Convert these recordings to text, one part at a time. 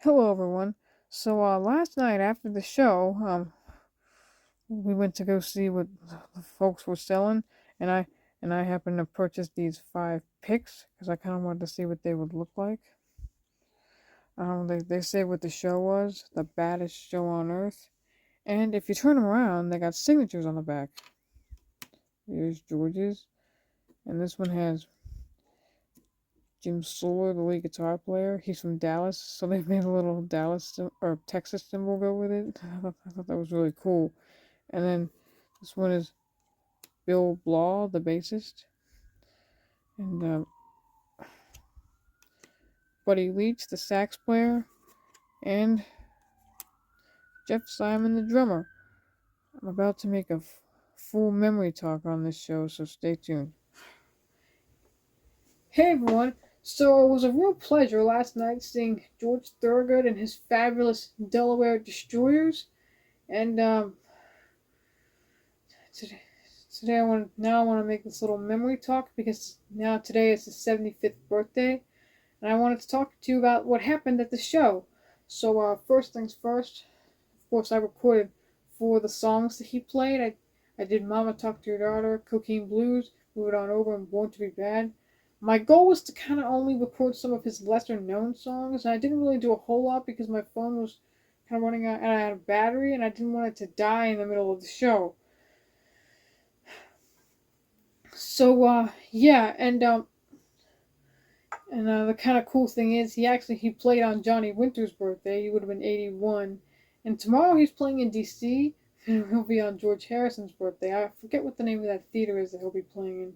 Hello, everyone. Last night after the show, we went to go see what the folks were selling, and I happened to purchase these five picks because I kind of wanted to see what they would look like. They say what the show was, the baddest show on earth, and if you turn them around, they got signatures on the back. Here's George's, and this one has Jim Solar, the lead guitar player. He's from Dallas, so they made a little Dallas or Texas symbol go with it. I thought that was really cool. And then this one is Bill Blaw, the bassist, and Buddy Leach, the sax player, and Jeff Simon, the drummer. I'm about to make a full memory talk on this show, so stay tuned. Hey everyone! So it was a real pleasure last night seeing George Thorogood and his fabulous Delaware Destroyers, and today, I want to make this little memory talk because now today is his 75th birthday, and I wanted to talk to you about what happened at the show. First things first, of course, I recorded 4 of the songs that he played. I did Mama Talk to Your Daughter, Cocaine Blues, Move It On Over, and Born to Be Bad. My goal was to kind of only record some of his lesser known songs, and I didn't really do a whole lot because my phone was kind of running out and I had a battery, and I didn't want it to die in the middle of the show. Yeah, and the kind of cool thing is, he played on Johnny Winter's birthday. He would have been 81, and tomorrow he's playing in D.C. and he'll be on George Harrison's birthday. I forget what the name of that theater is that he'll be playing in.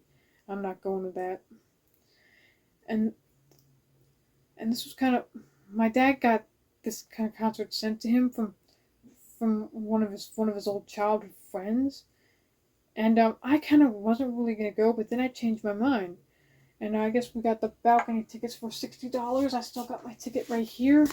I'm not going to that. And this was kind of, my dad got this kind of concert sent to him from one of his old childhood friends, and I kind of wasn't really gonna go, but then I changed my mind. And I guess we got the balcony tickets for $60. I still got my ticket right here.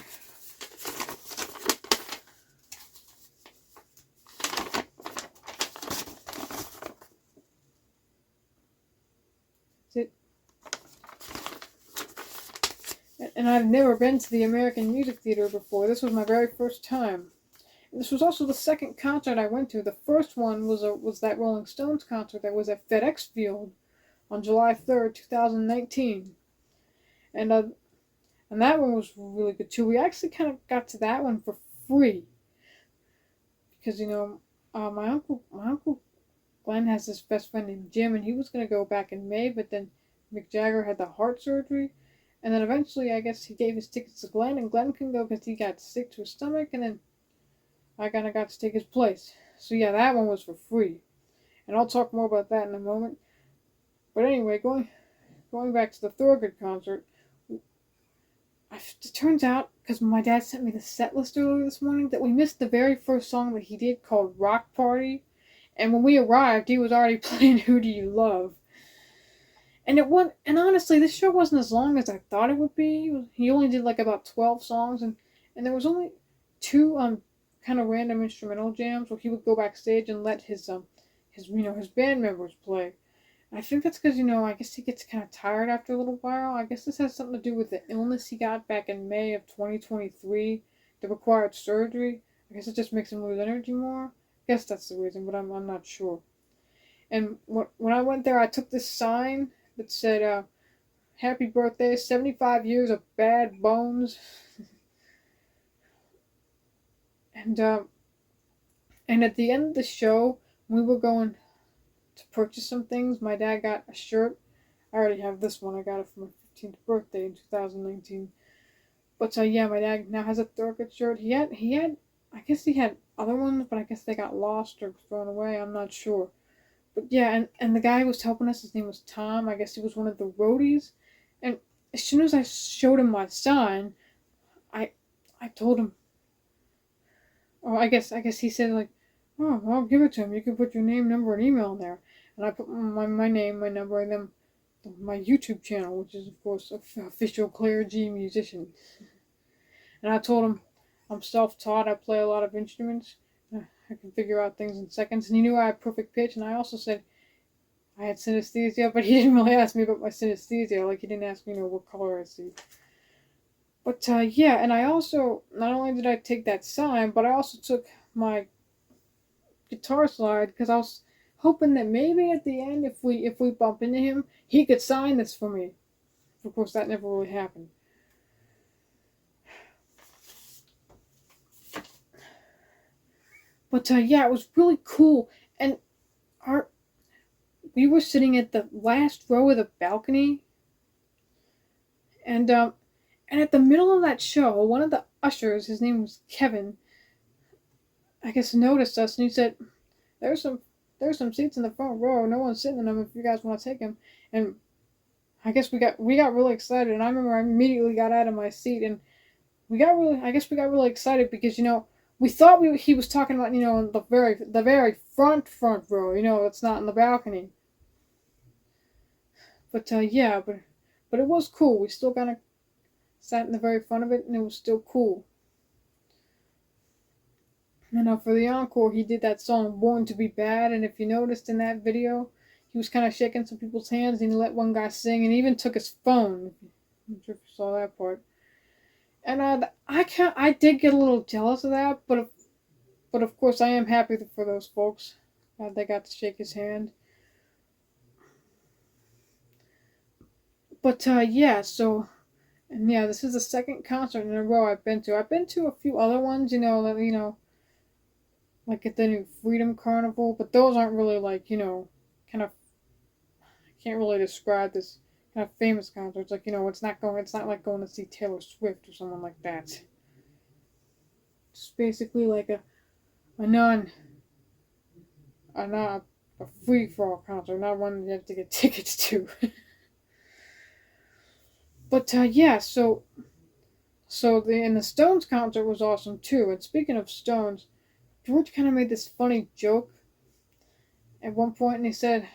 And I've never been to the American Music Theater before. This was my very first time. And this was also the second concert I went to. The first one was that Rolling Stones concert that was at FedEx Field on July 3rd, 2019. And that one was really good too. We actually kind of got to that one for free because my uncle Glenn has this best friend named Jim, and he was gonna go back in May, but then Mick Jagger had the heart surgery, and then eventually I guess he gave his tickets to Glenn, and Glenn couldn't go because he got sick to his stomach, and then I kind of got to take his place. So yeah, that one was for free, and I'll talk more about that in a moment. But anyway, going back to the Thorogood concert. It turns out, because my dad sent me the set list earlier this morning, that we missed the very first song that he did called Rock Party. And when we arrived, he was already playing Who Do You Love? And honestly, this show wasn't as long as I thought it would be. He only did like about 12 songs, and there was only two kind of random instrumental jams where he would go backstage and let his band members play. I think that's because, I guess he gets kind of tired after a little while. I guess this has something to do with the illness he got back in May of 2023 that required surgery. I guess it just makes him lose energy more. I guess that's the reason, but I'm not sure. And when I went there, I took this sign that said, Happy birthday, 75 years of bad bones. and, and at the end of the show, we were going to purchase some things. My dad got a shirt. I already have this one. I got it for my 15th birthday in 2019. But yeah, my dad now has a Thorogood shirt. I guess he had other ones, but I guess they got lost or thrown away. I'm not sure. But yeah, and the guy who was helping us, his name was Tom. I guess he was one of the roadies. And as soon as I showed him my sign, I told him. Oh, I guess he said like, oh, well, I'll give it to him. You can put your name, number, and email in there. And I put my name, my number, and then my YouTube channel, which is, of course, Official Claire G Musician. And I told him I'm self-taught. I play a lot of instruments. I can figure out things in seconds. And he knew I had perfect pitch. And I also said I had synesthesia, but he didn't really ask me about my synesthesia. Like, he didn't ask me, what color I see. But yeah, and I also, not only did I take that sign, but I also took my guitar slide because I was hoping that maybe at the end, if we bump into him, he could sign this for me. Of course, that never really happened. But yeah, it was really cool, and our we were sitting at the last row of the balcony, and at the middle of that show, one of the ushers, his name was Kevin, I guess noticed us, and he said, "There's some there's some seats in the front row. No one's sitting in them. If you guys want to take them." And I guess we got really excited, and I remember I immediately got out of my seat, and we got really excited because we thought he was talking about the very front row. It's not in the balcony. But yeah, but it was cool. We still kind of sat in the very front of it, and it was still cool. For the encore, he did that song "Born to Be Bad," and if you noticed in that video, he was kind of shaking some people's hands, and he let one guy sing, and he even took his phone. I'm not sure if you saw that part. And I did get a little jealous of that, but of course I am happy for those folks. They got to shake his hand. But yeah, and yeah, this is the second concert in a row I've been to. I've been to a few other ones, like at the new Freedom Carnival, but those aren't really like, kind of, I can't really describe this kind of famous concerts. Like, it's not like going to see Taylor Swift or someone like that. It's basically like a non, a not a free for all concert, not one you have to get tickets to. But yeah, the Stones concert was awesome too. And speaking of Stones, George kind of made this funny joke at one point, and he said,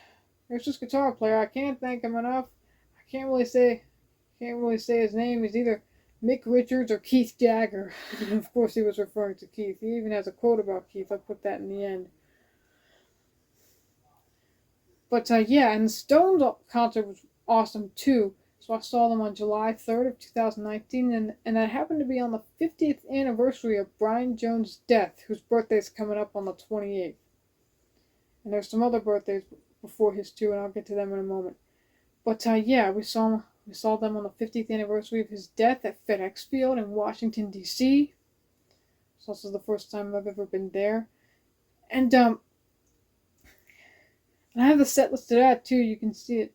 "There's this guitar player. I can't thank him enough. I can't really say his name. He's either Mick Richards or Keith Jagger." And of course, he was referring to Keith. He even has a quote about Keith. I'll put that in the end. But yeah, and the Stones concert was awesome too. So I saw them on July 3rd of 2019, and that happened to be on the 50th anniversary of Brian Jones' death, whose birthday is coming up on the 28th. And there's some other birthdays before his too, and I'll get to them in a moment. But yeah, we saw them on the 50th anniversary of his death at FedEx Field in Washington D.C. It's also the first time I've ever been there, and I have the set list of that too. You can see it.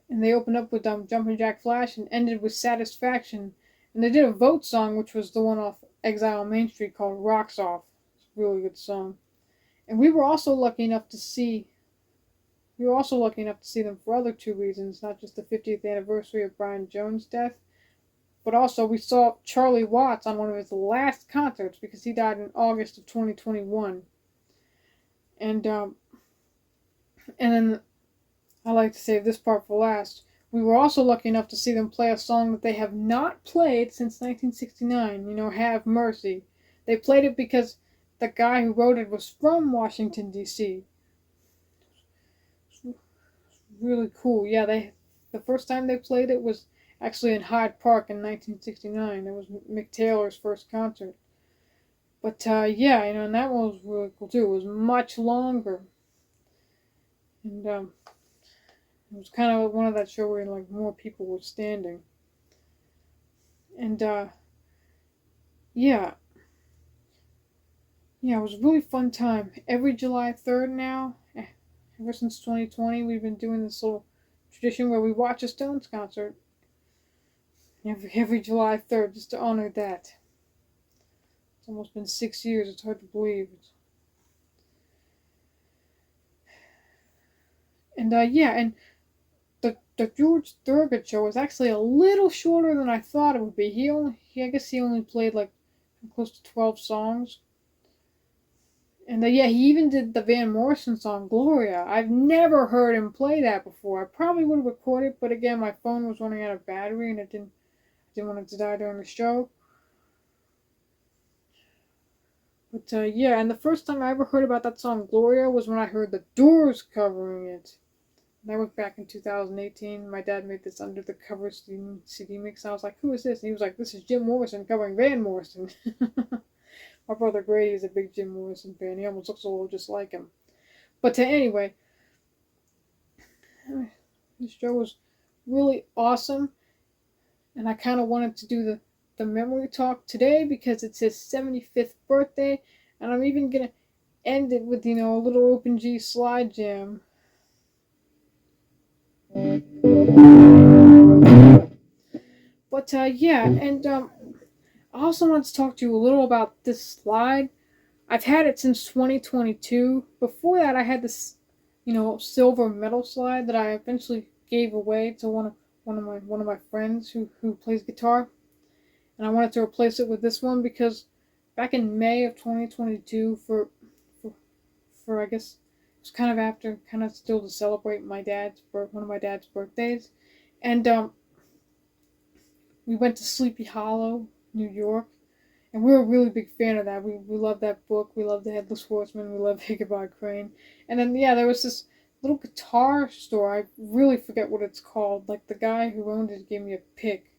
And they opened up with Jumpin' Jack Flash and ended with Satisfaction. And they did a vote song, which was the one off Exile on Main Street called Rocks Off. It's a really good song. And we were also lucky enough to see them for other two reasons, not just the 50th anniversary of Brian Jones' death, but also we saw Charlie Watts on one of his last concerts because he died in August of 2021. And then I like to save this part for last. We were also lucky enough to see them play a song that they have not played since 1969, Have Mercy. They played it because the guy who wrote it was from Washington, D.C. It's really cool. Yeah, the first time they played it was actually in Hyde Park in 1969. It was Mick Taylor's first concert. But yeah, and that one was really cool too. It was much longer. And it was kind of one of that show where like more people were standing. And yeah, it was a really fun time. Every July 3rd now, ever since 2020, we've been doing this little tradition where we watch a Stones concert every July 3rd just to honor that. It's almost been 6 years. It's hard to believe. And yeah, and the George Thorogood show was actually a little shorter than I thought it would be. I guess he only played like close to 12 songs. And yeah, he even did the Van Morrison song Gloria. I've never heard him play that before. I probably would have recorded, but again, my phone was running out of battery, and I didn't want it to die during the show. But yeah, and the first time I ever heard about that song Gloria was when I heard the Doors covering it. That was back in 2018. My dad made this under the cover CD mix. I was like, who is this? And he was like, this is Jim Morrison covering Van Morrison. My brother Grady is a big Jim Morrison fan. He almost looks a little just like him. But anyway, this show was really awesome. And I kind of wanted to do the memory talk today because it's his 75th birthday. And I'm even going to end it with, a little Open G slide jam. But yeah, and I also want to talk to you a little about this slide. I've had it since 2022. Before that, I had this, silver metal slide that I eventually gave away to one of my friends who plays guitar, and I wanted to replace it with this one because back in May of 2022, for I guess it was kind of after, kind of still to celebrate one of my dad's birthdays, and we went to Sleepy Hollow, New York, and we were a really big fan of that. We loved that book. We loved The Headless Horseman. We loved Ichabod Crane. And then, yeah, there was this little guitar store. I really forget what it's called. Like, the guy who owned it gave me a pick.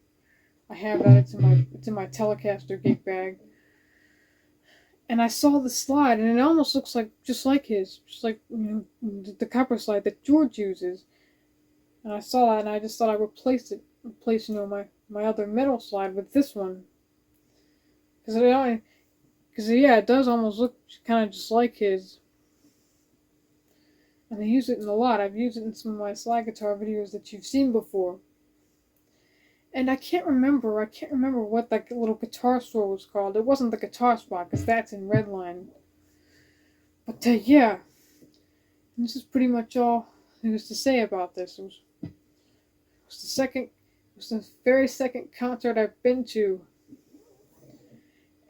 I have that. It's in my Telecaster gig bag. And I saw the slide, and it almost looks just like his. Just like, the copper slide that George uses. And I saw that, and I just thought I'd replace, my other metal slide with this one. Because it does almost look kind of just like his. And I use it in a lot. I've used it in some of my slide guitar videos that you've seen before. And I can't remember what that little guitar store was called. It wasn't the Guitar Spot, because that's in Redline. But yeah, this is pretty much all there was to say about this. It was the very second concert I've been to.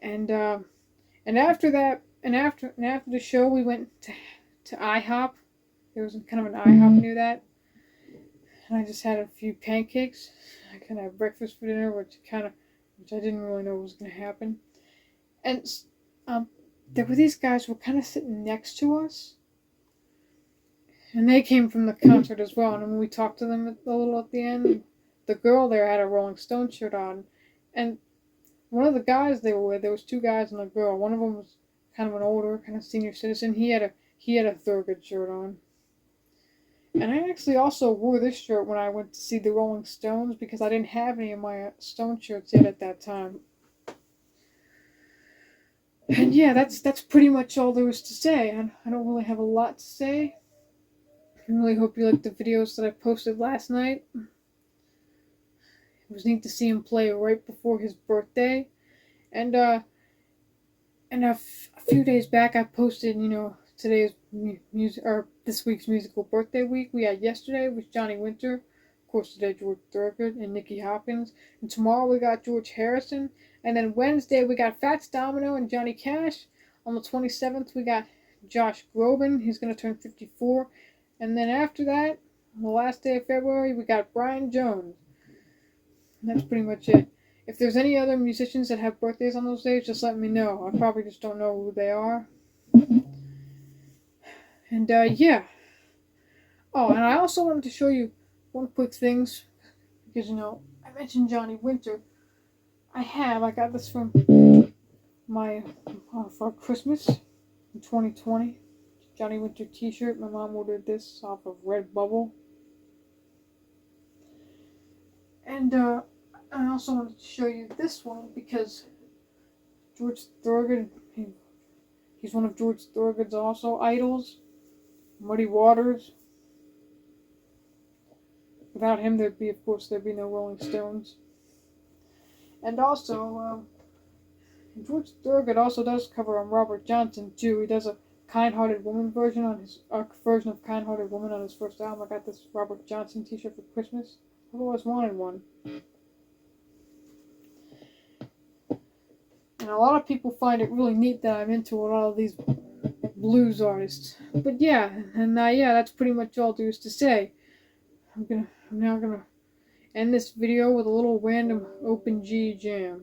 And after that, after the show, we went to IHOP. There was kind of an IHOP near that, and I just had a few pancakes. I kind of had breakfast for dinner, which I didn't really know was going to happen. And there were these guys who were kind of sitting next to us, and they came from the concert as well. And when we talked to them a little at the end, the girl there had a Rolling Stone shirt on, and one of the guys they were with, there was two guys and a girl. One of them was kind of an older, kind of senior citizen. He had a Thorogood shirt on. And I actually also wore this shirt when I went to see the Rolling Stones because I didn't have any of my Stone shirts yet at that time. And yeah, that's pretty much all there was to say. I don't really have a lot to say. I really hope you liked the videos that I posted last night. It was neat to see him play right before his birthday. And a few days back I posted, today's music, or this week's musical birthday week. We had yesterday was Johnny Winter, of course today George Thorogood and Nicky Hopkins, and tomorrow we got George Harrison, and then Wednesday we got Fats Domino and Johnny Cash. On the 27th we got Josh Groban, he's going to turn 54, and then after that, on the last day of February, we got Brian Jones. And that's pretty much it. If there's any other musicians that have birthdays on those days, just let me know. I probably just don't know who they are. And yeah. Oh, and I also wanted to show you one quick things. Because, I mentioned Johnny Winter. I got this from for Christmas in 2020. Johnny Winter t-shirt. My mom ordered this off of Redbubble. And I also wanted to show you this one because George Thorogood, he's one of George Thorogood's also idols. Muddy Waters. Without him, there'd be no Rolling Stones. And also, George Thorogood also does cover on Robert Johnson too. He does a Kind-Hearted Woman version on his version of Kind-Hearted Woman on his first album. I got this Robert Johnson t-shirt for Christmas. I've always wanted one. And a lot of people find it really neat that I'm into a lot of these blues artists. But yeah, and that's pretty much all there is to say. I'm now gonna end this video with a little random Open G jam.